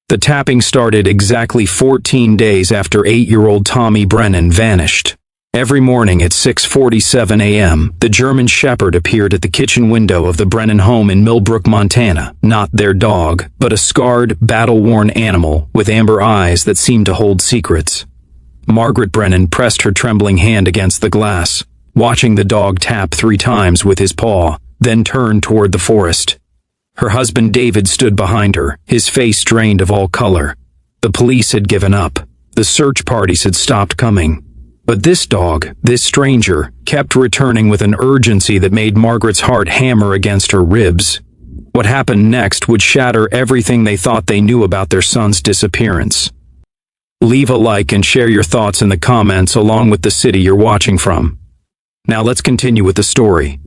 The tapping started exactly 14 days after 8-year-old Tommy Brennan vanished. Every morning at 6:47 a.m., the German Shepherd appeared at the kitchen window of the Brennan home in Millbrook, Montana. Not their dog, but a scarred, battle-worn animal with amber eyes that seemed to hold secrets. Margaret Brennan pressed her trembling hand against the glass, watching the dog tap 3 times with his paw, then turned toward the forest. Her husband David stood behind her, his face drained of all color. The police had given up. The search parties had stopped coming. But this dog, this stranger, kept returning with an urgency that made Margaret's heart hammer against her ribs. What happened next would shatter everything they thought they knew about their son's disappearance. Leave a like and share your thoughts in the comments along with the city you're watching from. Now let's continue with the story.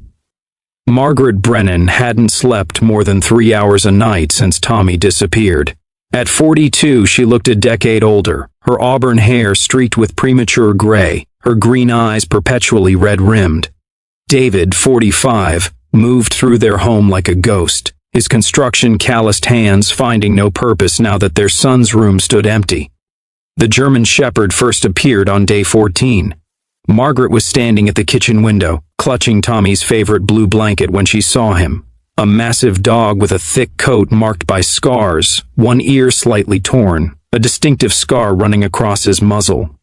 Margaret Brennan hadn't slept more than 3 hours a night since Tommy disappeared. At 42, she looked a decade older, her auburn hair streaked with premature gray, her green eyes perpetually red-rimmed. David, 45, moved through their home like a ghost, his construction calloused hands finding no purpose now that their son's room stood empty. The German Shepherd first appeared on day 14. Margaret was standing at the kitchen window, clutching Tommy's favorite blue blanket when she saw him. A massive dog with a thick coat marked by scars, one ear slightly torn, a distinctive scar running across his muzzle.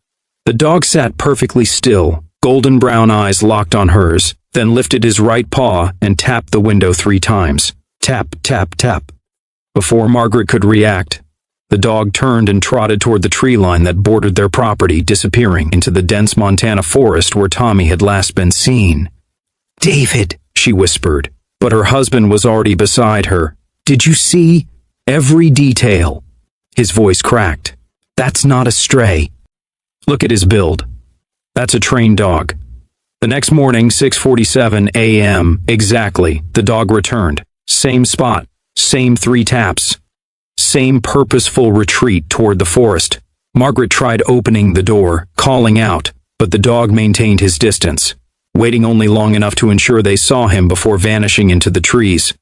The dog sat perfectly still, golden brown eyes locked on hers, then lifted his right paw and tapped the window 3 times. Tap, tap, tap. Before Margaret could react, the dog turned and trotted toward the tree line that bordered their property, disappearing into the dense Montana forest where Tommy had last been seen. "David," she whispered, but her husband was already beside her. "Did you see? Every detail." His voice cracked. "That's not a stray. Look at his build. That's a trained dog." The next morning, 6:47 a.m. exactly, the dog returned. Same spot, same 3 taps. Same purposeful retreat toward the forest. Margaret tried opening the door, calling out, but the dog maintained his distance, waiting only long enough to ensure they saw him before vanishing into the trees.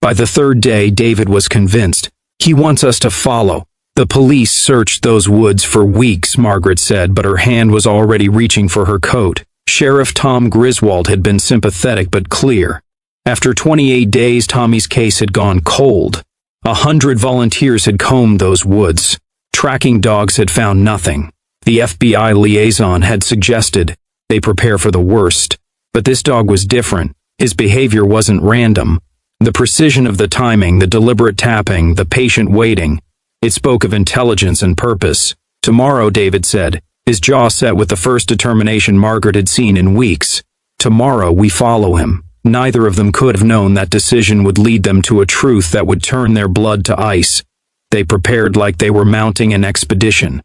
By the 3rd day, David was convinced. "He wants us to follow." "The police searched those woods for weeks," Margaret said, but her hand was already reaching for her coat. Sheriff Tom Griswold had been sympathetic but clear. After 28 days, Tommy's case had gone cold. 100 volunteers had combed those woods. Tracking dogs had found nothing. The FBI liaison had suggested they prepare for the worst. But this dog was different. His behavior wasn't random. The precision of the timing, the deliberate tapping, the patient waiting, it spoke of intelligence and purpose. "Tomorrow," David said, his jaw set with the first determination Margaret had seen in weeks. "Tomorrow we follow him." Neither of them could have known that decision would lead them to a truth that would turn their blood to ice. They prepared like they were mounting an expedition.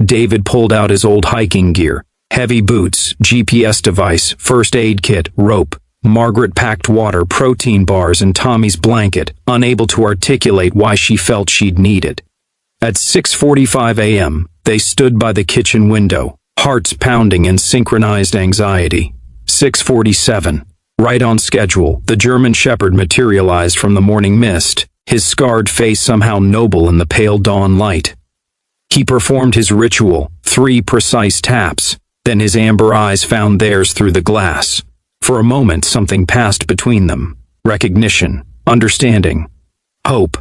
David pulled out his old hiking gear, heavy boots, GPS device, first aid kit, rope. Margaret packed water, protein bars, and Tommy's blanket, unable to articulate why she felt she'd need it. At 6:45 a.m., they stood by the kitchen window, hearts pounding in synchronized anxiety. 6:47. Right on schedule, the German Shepherd materialized from the morning mist, his scarred face somehow noble in the pale dawn light. He performed his ritual, 3 precise taps, then his amber eyes found theirs through the glass. For a moment, something passed between them. Recognition, understanding, hope.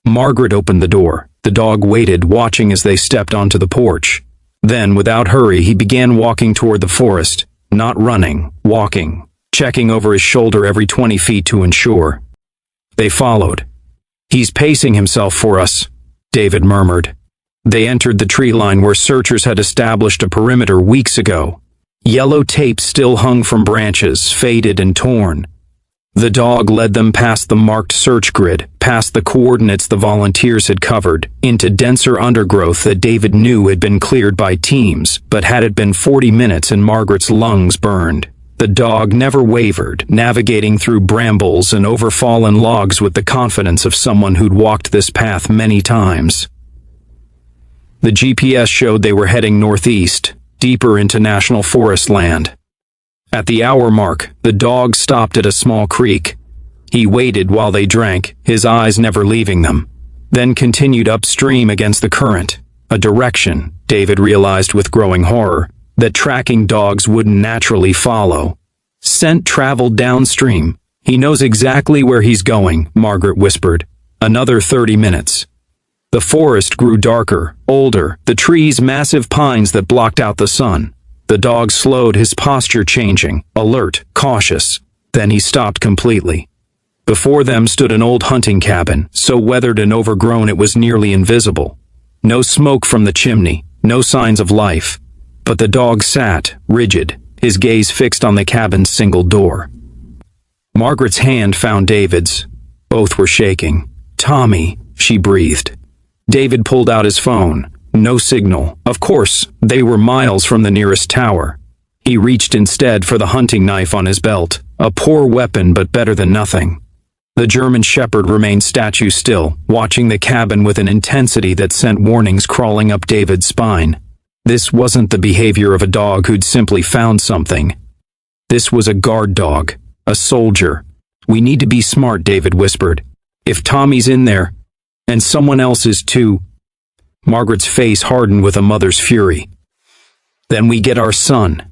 Margaret opened the door. The dog waited, watching as they stepped onto the porch. Then, without hurry, he began walking toward the forest, not running, walking, checking over his shoulder every 20 feet to ensure. They followed. "He's pacing himself for us," David murmured. They entered the tree line where searchers had established a perimeter weeks ago. Yellow tape still hung from branches, faded and torn. The dog led them past the marked search grid, past the coordinates the volunteers had covered, into denser undergrowth that David knew had been cleared by teams, but had it been 40 minutes and Margaret's lungs burned. The dog never wavered, navigating through brambles and over fallen logs with the confidence of someone who'd walked this path many times. The GPS showed they were heading northeast, deeper into national forest land. At the hour mark, the dog stopped at a small creek. He waited while they drank, his eyes never leaving them. then continued upstream against the current, a direction, David realized with growing horror, that tracking dogs wouldn't naturally follow. Scent traveled downstream. He knows exactly where he's going, Margaret whispered. Another 30 minutes. The forest grew darker, older, the trees massive pines that blocked out the sun. The dog slowed, his posture changing, alert, cautious. Then he stopped completely. Before them stood an old hunting cabin, so weathered and overgrown it was nearly invisible. No smoke from the chimney, no signs of life. But the dog sat, rigid, his gaze fixed on the cabin's single door. Margaret's hand found David's. Both were shaking. "Tommy," she breathed. David pulled out his phone. No signal. Of course, they were miles from the nearest tower. He reached instead for the hunting knife on his belt, a poor weapon but better than nothing. The German shepherd remained statue still, watching the cabin with an intensity that sent warnings crawling up David's spine. This wasn't the behavior of a dog who'd simply found something. This was a guard dog, a soldier. "We need to be smart," David whispered. "If Tommy's in there, and someone else is too." Margaret's face hardened with a mother's fury. "Then we get our son."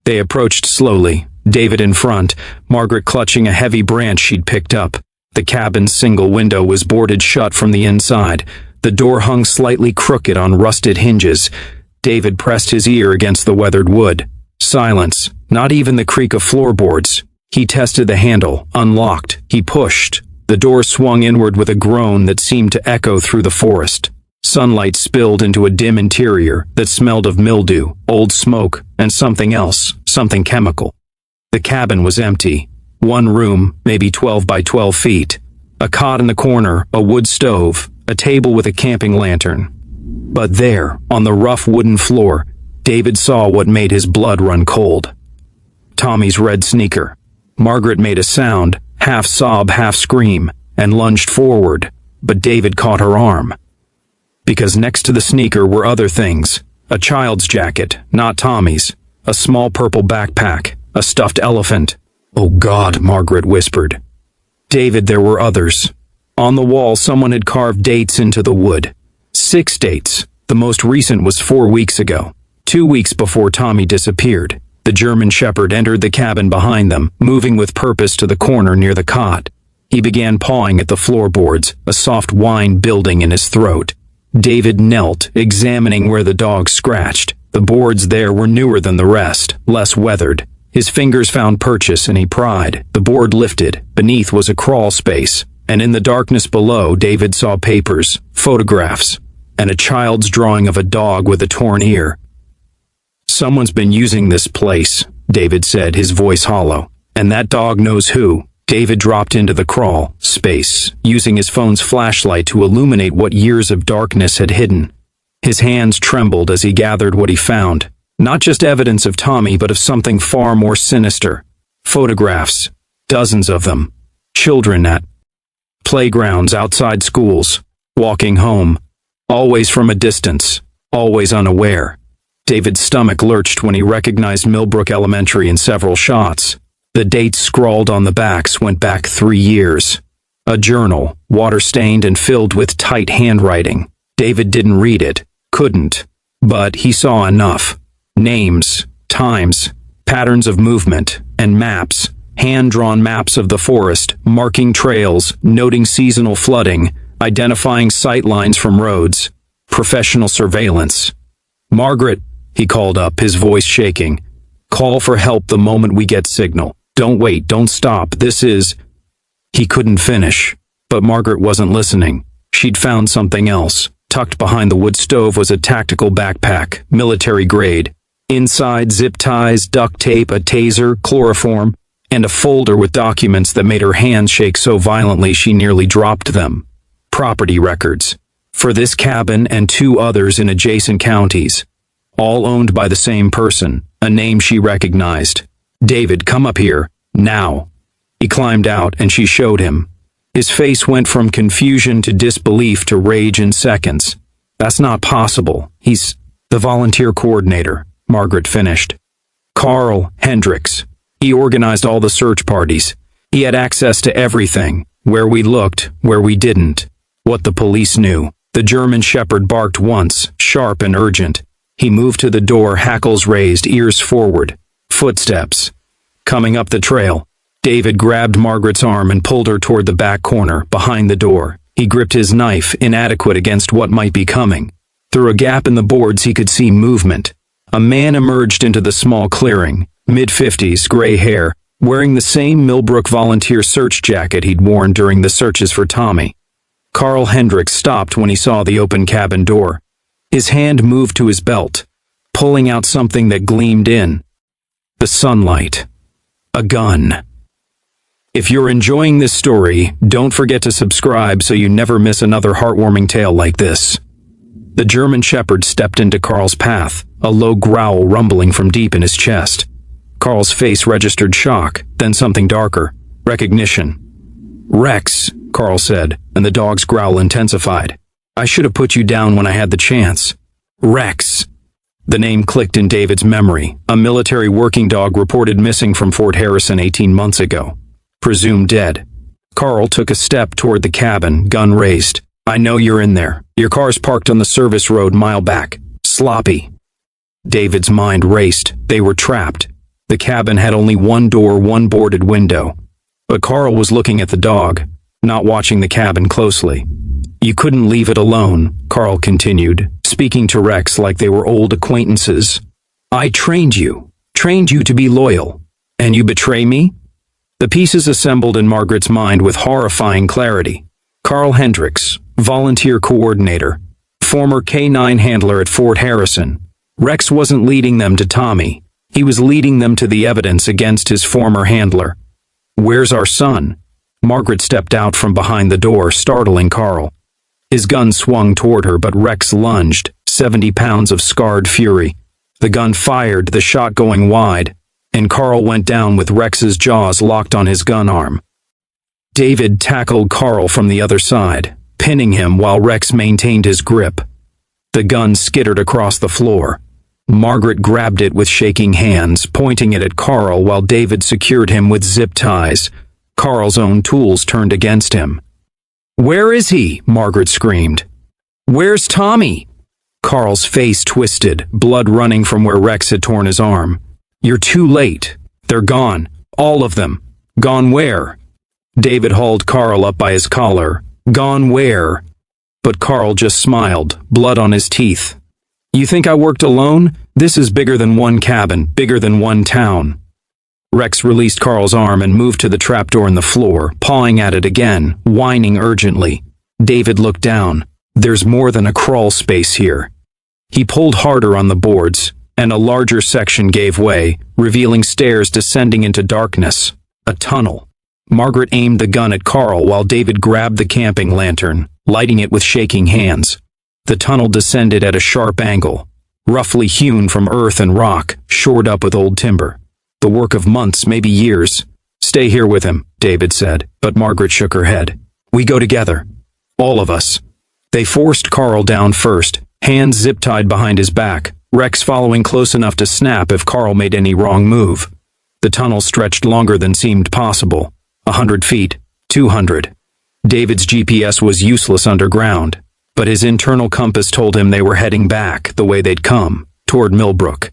They approached slowly, David in front, Margaret clutching a heavy branch she'd picked up. The cabin's single window was boarded shut from the inside. The door hung slightly crooked on rusted hinges. David pressed his ear against the weathered wood. Silence, not even the creak of floorboards. He tested the handle, unlocked. He pushed. The door swung inward with a groan that seemed to echo through the forest. Sunlight spilled into a dim interior that smelled of mildew, old smoke, and something else, something chemical. The cabin was empty. One room, maybe 12 by 12 feet. A cot in the corner, a wood stove, a table with a camping lantern. But there, on the rough wooden floor, David saw what made his blood run cold. Tommy's red sneaker. Margaret made a sound, half sob, half scream, and lunged forward, but David caught her arm. Because next to the sneaker were other things. A child's jacket, not Tommy's. A small purple backpack. A stuffed elephant. "Oh God," Margaret whispered. "David, there were others." On the wall, someone had carved dates into the wood. 6 dates. The most recent was 4 weeks ago. 2 weeks before Tommy disappeared. The German shepherd entered the cabin behind them, moving with purpose to the corner near the cot. He began pawing at the floorboards, a soft whine building in his throat. David knelt, examining where the dog scratched. The boards there were newer than the rest, less weathered. His fingers found purchase and he pried. The board lifted. Beneath was a crawl space, and in the darkness below, David saw papers, photographs, and a child's drawing of a dog with a torn ear. "Someone's been using this place," David said, his voice hollow. "And that dog knows who." David dropped into the crawl space, using his phone's flashlight to illuminate what years of darkness had hidden. His hands trembled as he gathered what he found. Not just evidence of Tommy, but of something far more sinister. Photographs. Dozens of them. Children at playgrounds, outside schools, walking home. Always from a distance. Always unaware. David's stomach lurched when he recognized Millbrook Elementary in several shots. The dates scrawled on the backs went back 3 years. A journal, water-stained and filled with tight handwriting. David didn't read it. Couldn't. But he saw enough. Names, times, patterns of movement, and maps, hand-drawn maps of the forest, marking trails, noting seasonal flooding, identifying sight lines from roads, professional surveillance. "Margaret," he called up, his voice shaking. "Call for help the moment we get signal. Don't wait, don't stop, this is—" He couldn't finish, but Margaret wasn't listening. She'd found something else. Tucked behind the wood stove was a tactical backpack, military grade. Inside, zip ties, duct tape, a taser, chloroform, and a folder with documents that made her hands shake so violently she nearly dropped them. Property records. For this cabin and 2 others in adjacent counties. All owned by the same person, a name she recognized. "David, come up here. Now." He climbed out and she showed him. His face went from confusion to disbelief to rage in seconds. "That's not possible. He's the volunteer coordinator," Margaret finished. "Carl Hendricks. He organized all the search parties. He had access to everything, where we looked, where we didn't. What the police knew. The German Shepherd barked once, sharp and urgent. He moved to the door, hackles raised, ears forward. Footsteps. Coming up the trail. David grabbed Margaret's arm and pulled her toward the back corner, behind the door. He gripped his knife, inadequate against what might be coming. Through a gap in the boards he could see movement. A man emerged into the small clearing, mid-50s, gray hair, wearing the same Millbrook volunteer search jacket he'd worn during the searches for Tommy. Carl Hendricks stopped when he saw the open cabin door. His hand moved to his belt, pulling out something that gleamed in the sunlight. A gun. If you're enjoying this story, don't forget to subscribe so you never miss another heartwarming tale like this. The German Shepherd stepped into Carl's path, a low growl rumbling from deep in his chest. Carl's face registered shock, then something darker, recognition. "Rex," Carl said, and the dog's growl intensified. "I should have put you down when I had the chance." Rex. The name clicked in David's memory, a military working dog reported missing from Fort Harrison 18 months ago. Presumed dead. Carl took a step toward the cabin, gun raised. "I know you're in there. Your car's parked on the service road mile back. Sloppy." David's mind raced. They were trapped. The cabin had only one door, one boarded window. But Carl was looking at the dog, not watching the cabin closely. "You couldn't leave it alone," Carl continued, speaking to Rex like they were old acquaintances. "I trained you to be loyal. And you betray me?" The pieces assembled in Margaret's mind with horrifying clarity. Carl Hendricks, volunteer coordinator, former K-9 handler at Fort Harrison. Rex wasn't leading them to Tommy. He was leading them to the evidence against his former handler. "Where's our son?" Margaret stepped out from behind the door, startling Carl. His gun swung toward her, but Rex lunged, 70 pounds of scarred fury. The gun fired, the shot going wide, and Carl went down with Rex's jaws locked on his gun arm. David tackled Carl from the other side, pinning him while Rex maintained his grip. The gun skittered across the floor. Margaret grabbed it with shaking hands, pointing it at Carl while David secured him with zip ties. Carl's own tools turned against him. "Where is he?" Margaret screamed. "Where's Tommy?" Carl's face twisted, blood running from where Rex had torn his arm. "You're too late. They're gone. All of them. Gone where?" David hauled Carl up by his collar. "Gone where?" But Carl just smiled, blood on his teeth. "You think I worked alone? This is bigger than one cabin, bigger than one town." Rex released Carl's arm and moved to the trapdoor in the floor, pawing at it again, whining urgently. David looked down. "There's more than a crawl space here." He pulled harder on the boards, and a larger section gave way, revealing stairs descending into darkness. A tunnel. Margaret aimed the gun at Carl while David grabbed the camping lantern, lighting it with shaking hands. The tunnel descended at a sharp angle, roughly hewn from earth and rock, shored up with old timber. The work of months, maybe years. "Stay here with him," David said, but Margaret shook her head. "We go together. All of us." They forced Carl down first, hands zip-tied behind his back, Rex following close enough to snap if Carl made any wrong move. The tunnel stretched longer than seemed possible. 100 feet, 200. David's GPS was useless underground, but his internal compass told him they were heading back the way they'd come, toward Millbrook.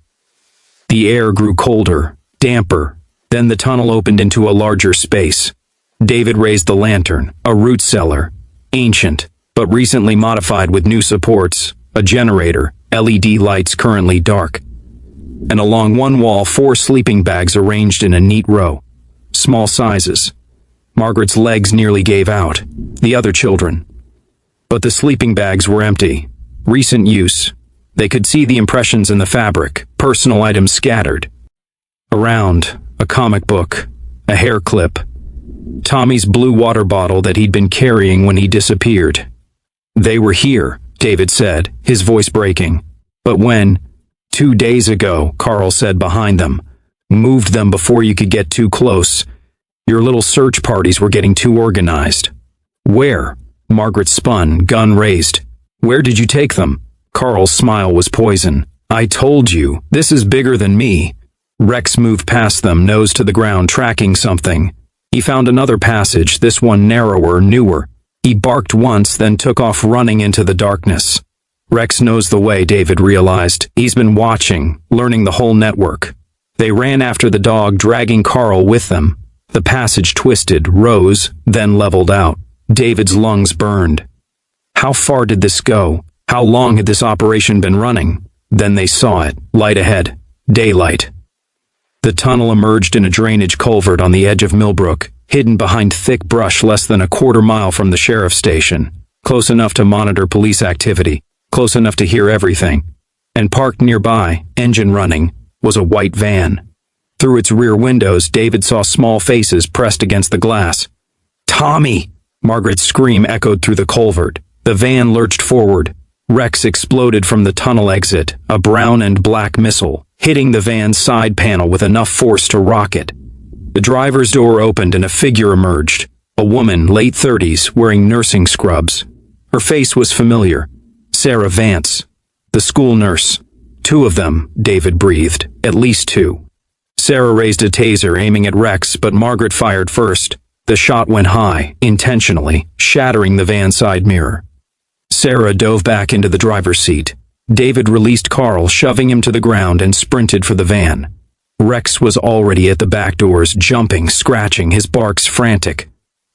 The air grew colder, damper. Then the tunnel opened into a larger space. David raised the lantern, a root cellar, ancient, but recently modified with new supports, a generator, LED lights currently dark. And along one wall, 4 sleeping bags arranged in a neat row. Small sizes. Margaret's legs nearly gave out. The other children. But the sleeping bags were empty. Recent use. They could see the impressions in the fabric, personal items scattered. Around, a comic book, a hair clip. Tommy's blue water bottle that he'd been carrying when he disappeared. "They were here," David said, his voice breaking. "But when?" 2 days ago, Carl said behind them. "Moved them before you could get too close. Your little search parties were getting too organized." "Where?" Margaret spun, gun raised. "Where did you take them?" Carl's smile was poison. "I told you, this is bigger than me." Rex moved past them, nose to the ground, tracking something. He found another passage, this one narrower, newer. He barked once, then took off running into the darkness. Rex knows the way, David realized. He's been watching, learning the whole network. They ran after the dog, dragging Carl with them. The passage twisted, rose, then leveled out. David's lungs burned. How far did this go? How long had this operation been running? Then they saw it, light ahead. Daylight. The tunnel emerged in a drainage culvert on the edge of Millbrook, hidden behind thick brush less than a quarter-mile from the sheriff's station, close enough to monitor police activity, close enough to hear everything. And parked nearby, engine running, was a white van. Through its rear windows, David saw small faces pressed against the glass. "Tommy!" Margaret's scream echoed through the culvert. The van lurched forward. Rex exploded from the tunnel exit, a brown and black missile, hitting the van's side panel with enough force to rock it. The driver's door opened and a figure emerged, a woman, late 30s, wearing nursing scrubs. Her face was familiar. Sarah Vance, the school nurse. Two of them, David breathed, at least two. Sarah raised a taser, aiming at Rex, but Margaret fired first. The shot went high, intentionally, shattering the van's side mirror. Sarah dove back into the driver's seat. David released Carl, shoving him to the ground, and sprinted for the van. Rex was already at the back doors, jumping, scratching, his barks frantic.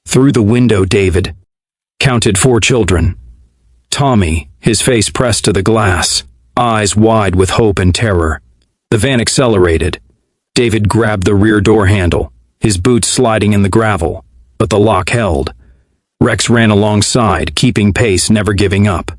Through the window, David counted 4 children. Tommy, his face pressed to the glass, eyes wide with hope and terror. The van accelerated. David grabbed the rear door handle, his boots sliding in the gravel, but the lock held. Rex ran alongside, keeping pace, never giving up.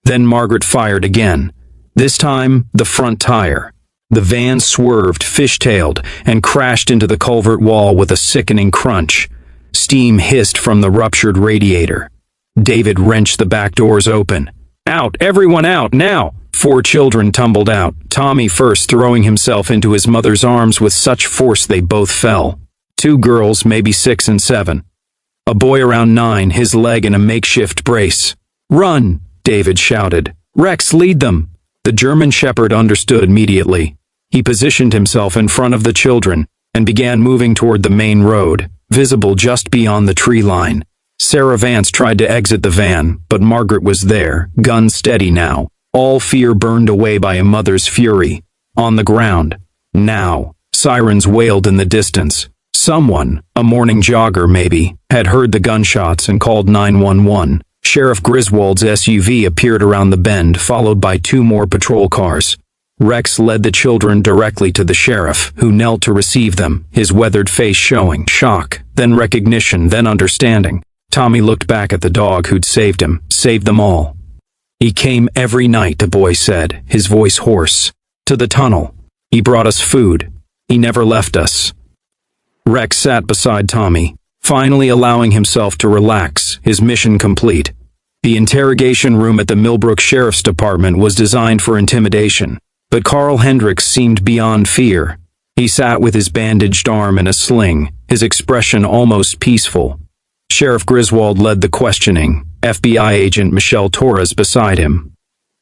Then Margaret fired again, this time the front tire. The van swerved, fishtailed, and crashed into the culvert wall with a sickening crunch. Steam hissed from the ruptured radiator. David wrenched the back doors open. "Out! Everyone out, now!" 4 children tumbled out, Tommy first, throwing himself into his mother's arms with such force they both fell. 2 girls, maybe 6 and 7. A boy around 9, his leg in a makeshift brace. "Run!" David shouted. "Rex, lead them!" The German shepherd understood immediately. He positioned himself in front of the children and began moving toward the main road, visible just beyond the tree line. Sarah Vance tried to exit the van, but Margaret was there, gun steady now, all fear burned away by a mother's fury. On the ground. Now. Sirens wailed in the distance. Someone, a morning jogger maybe, had heard the gunshots and called 911. Sheriff Griswold's SUV appeared around the bend, followed by 2 more patrol cars. Rex led the children directly to the sheriff, who knelt to receive them, his weathered face showing shock, then recognition, then understanding. Tommy looked back at the dog who'd saved him, saved them all. "He came every night," the boy said, his voice hoarse. "To the tunnel. He brought us food. He never left us." Rex sat beside Tommy, finally allowing himself to relax, his mission complete. The interrogation room at the Millbrook Sheriff's Department was designed for intimidation, but Carl Hendricks seemed beyond fear. He sat with his bandaged arm in a sling, his expression almost peaceful. Sheriff Griswold led the questioning, FBI agent Michelle Torres beside him.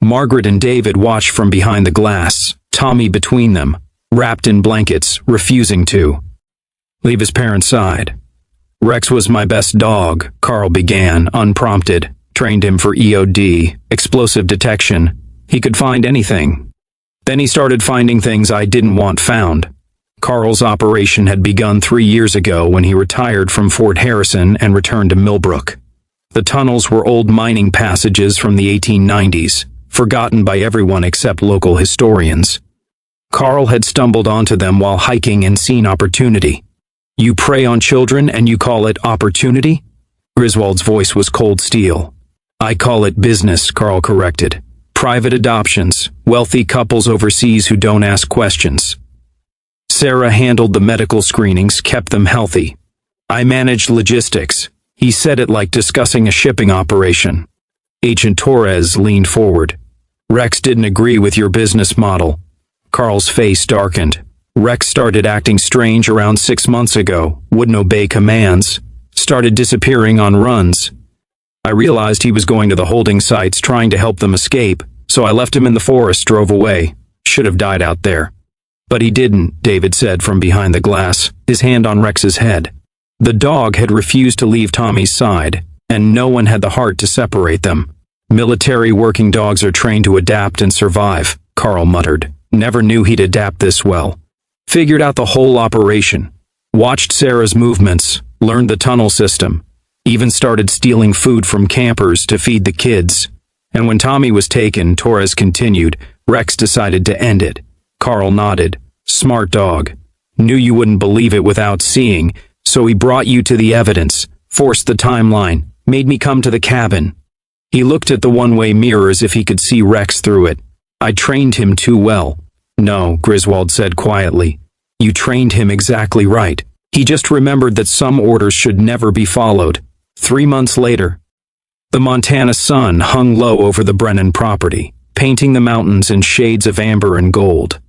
Margaret and David watched from behind the glass, Tommy between them, wrapped in blankets, refusing to leave his parents' side. "Rex was my best dog," Carl began, unprompted. "Trained him for EOD, explosive detection. He could find anything. Then he started finding things I didn't want found." Carl's operation had begun 3 years ago when he retired from Fort Harrison and returned to Millbrook. The tunnels were old mining passages from the 1890s, forgotten by everyone except local historians. Carl had stumbled onto them while hiking and seen opportunity. "You prey on children and you call it opportunity?" Griswold's voice was cold steel. "I call it business," Carl corrected. "Private adoptions, wealthy couples overseas who don't ask questions." Sarah handled the medical screenings, kept them healthy. "I managed logistics." He said it like discussing a shipping operation. Agent Torres leaned forward. "Rex didn't agree with your business model." Carl's face darkened. "Rex started acting strange around 6 months ago, wouldn't obey commands, started disappearing on runs. I realized he was going to the holding sites trying to help them escape, so I left him in the forest, drove away. Should have died out there." "But he didn't," David said from behind the glass, his hand on Rex's head. The dog had refused to leave Tommy's side, and no one had the heart to separate them. Military working dogs are trained to adapt and survive, Carl muttered. Never knew he'd adapt this well. Figured out the whole operation. Watched Sarah's movements, learned the tunnel system, even started stealing food from campers to feed the kids. And when Tommy was taken, Torres continued, Rex decided to end it. Carl nodded. Smart dog. Knew you wouldn't believe it without seeing, so he brought you to the evidence, forced the timeline, made me come to the cabin. He looked at the one-way mirror as if he could see Rex through it. I trained him too well. No, Griswold said quietly. You trained him exactly right. He just remembered that some orders should never be followed. 3 months later, the Montana sun hung low over the Brennan property, painting the mountains in shades of amber and gold.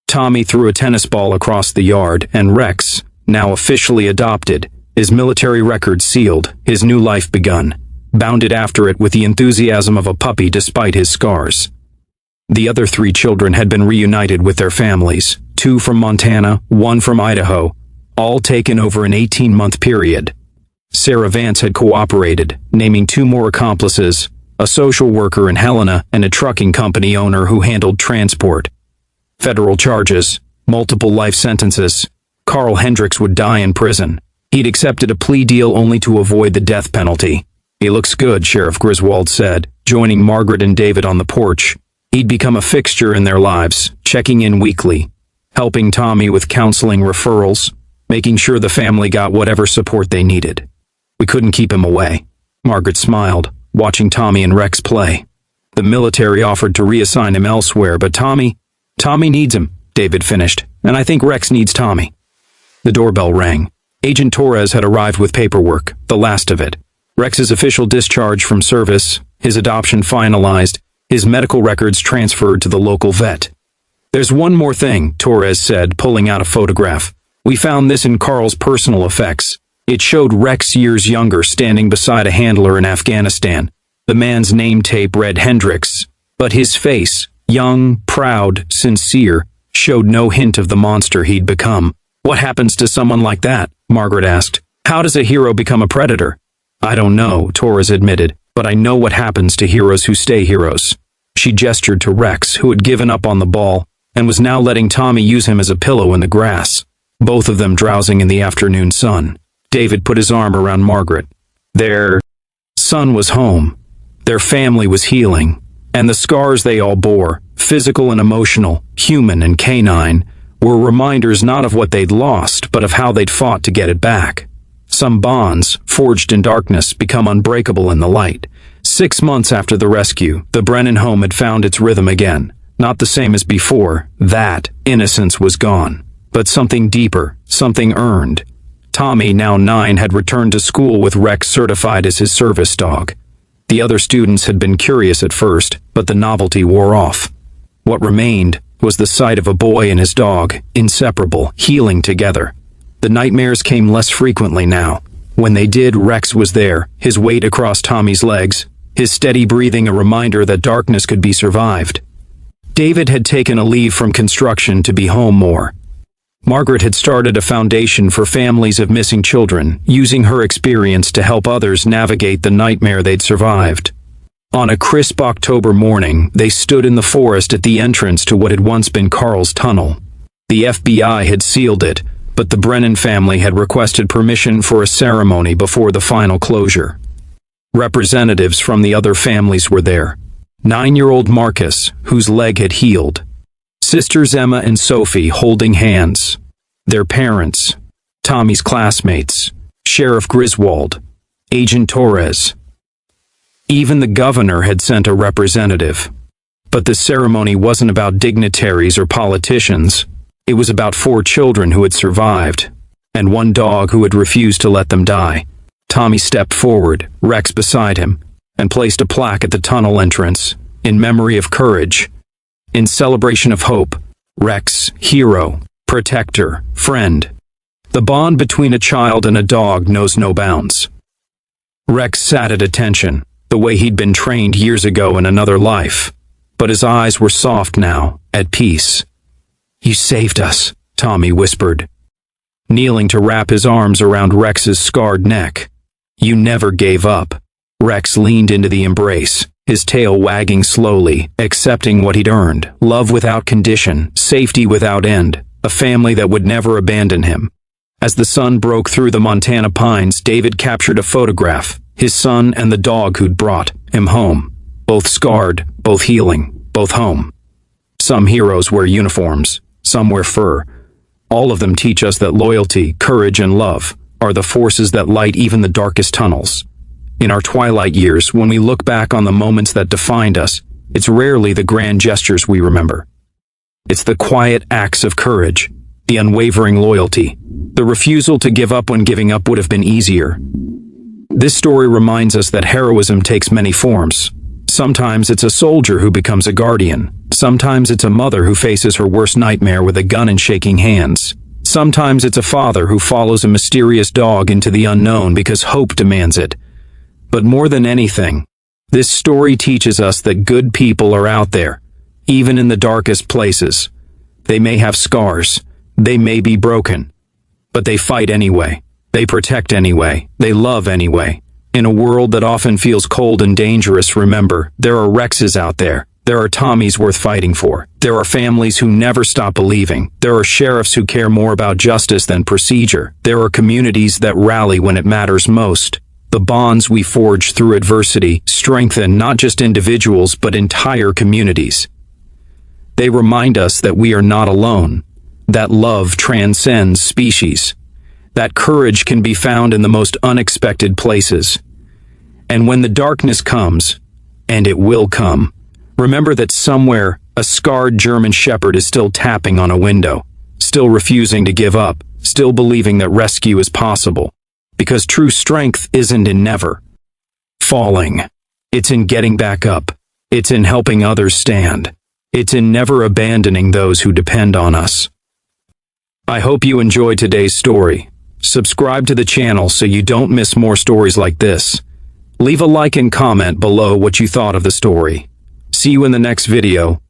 Tommy threw a tennis ball across the yard, and Rex, now officially adopted, his military record sealed, his new life begun, bounded after it with the enthusiasm of a puppy despite his scars. The other 3 children had been reunited with their families, 2 from Montana, 1 from Idaho, all taken over an 18-month period. Sarah Vance had cooperated, naming 2 more accomplices, a social worker in Helena and a trucking company owner who handled transport. Federal charges, multiple life sentences. Carl Hendricks would die in prison. He'd accepted a plea deal only to avoid the death penalty. He looks good, Sheriff Griswold said, joining Margaret and David on the porch. He'd become a fixture in their lives, checking in weekly, helping Tommy with counseling referrals, making sure the family got whatever support they needed. We couldn't keep him away. Margaret smiled, watching Tommy and Rex play. The military offered to reassign him elsewhere, but Tommy needs him, David finished, and I think Rex needs Tommy. The doorbell rang. Agent Torres had arrived with paperwork, the last of it. Rex's official discharge from service, his adoption finalized, his medical records transferred to the local vet. There's one more thing, Torres said, pulling out a photograph. We found this in Carl's personal effects. It showed Rex years younger standing beside a handler in Afghanistan. The man's name tape read Hendricks, but his face, young, proud, sincere, showed no hint of the monster he'd become. What happens to someone like that? Margaret asked. How does a hero become a predator? I don't know, Torres admitted, but I know what happens to heroes who stay heroes. She gestured to Rex, who had given up on the ball, and was now letting Tommy use him as a pillow in the grass, both of them drowsing in the afternoon sun. David put his arm around Margaret. Their son was home. Their family was healing. And the scars they all bore, physical and emotional, human and canine, were reminders not of what they'd lost, but of how they'd fought to get it back. Some bonds, forged in darkness, become unbreakable in the light. 6 months after the rescue, the Brennan home had found its rhythm again. Not the same as before. That innocence was gone. But something deeper, something earned. Tommy, now 9, had returned to school with Rex certified as his service dog. The other students had been curious at first, but the novelty wore off. What remained was the sight of a boy and his dog, inseparable, healing together. The nightmares came less frequently now. When they did, Rex was there, his weight across Tommy's legs, his steady breathing a reminder that darkness could be survived. David had taken a leave from construction to be home more. Margaret had started a foundation for families of missing children, using her experience to help others navigate the nightmare they'd survived. On a crisp October morning, they stood in the forest at the entrance to what had once been Carl's tunnel. The FBI had sealed it, but the Brennan family had requested permission for a ceremony before the final closure. Representatives from the other families were there. 9-year-old Marcus, whose leg had healed. Sisters Emma and Sophie holding hands. Their parents. Tommy's classmates. Sheriff Griswold. Agent Torres. Even the governor had sent a representative. But the ceremony wasn't about dignitaries or politicians. It was about 4 children who had survived, and 1 dog who had refused to let them die. Tommy stepped forward, Rex beside him, and placed a plaque at the tunnel entrance, in memory of courage. In celebration of hope, Rex, hero, protector, friend. The bond between a child and a dog knows no bounds. Rex sat at attention, the way he'd been trained years ago in another life, but his eyes were soft now, at peace. You saved us, Tommy whispered, kneeling to wrap his arms around Rex's scarred neck. You never gave up. Rex leaned into the embrace, his tail wagging slowly, accepting what he'd earned: love without condition, safety without end, a family that would never abandon him. As the sun broke through the Montana pines, David captured a photograph, his son and the dog who'd brought him home. Both scarred, both healing, both home. Some heroes wear uniforms, some wear fur. All of them teach us that loyalty, courage, and love are the forces that light even the darkest tunnels. In our twilight years, when we look back on the moments that defined us, it's rarely the grand gestures we remember. It's the quiet acts of courage, the unwavering loyalty, the refusal to give up when giving up would have been easier. This story reminds us that heroism takes many forms. Sometimes it's a soldier who becomes a guardian. Sometimes it's a mother who faces her worst nightmare with a gun in shaking hands. Sometimes it's a father who follows a mysterious dog into the unknown because hope demands it. But more than anything, this story teaches us that good people are out there, even in the darkest places. They may have scars, they may be broken, but they fight anyway. They protect anyway. They love anyway. In a world that often feels cold and dangerous, remember, there are Rexes out there. There are Tommies worth fighting for. There are families who never stop believing. There are sheriffs who care more about justice than procedure. There are communities that rally when it matters most. The bonds we forge through adversity strengthen not just individuals but entire communities. They remind us that we are not alone, that love transcends species, that courage can be found in the most unexpected places. And when the darkness comes, and it will come, remember that somewhere a scarred German shepherd is still tapping on a window, still refusing to give up, still believing that rescue is possible. Because true strength isn't in never falling. It's in getting back up. It's in helping others stand. It's in never abandoning those who depend on us. I hope you enjoyed today's story. Subscribe to the channel so you don't miss more stories like this. Leave a like and comment below what you thought of the story. See you in the next video.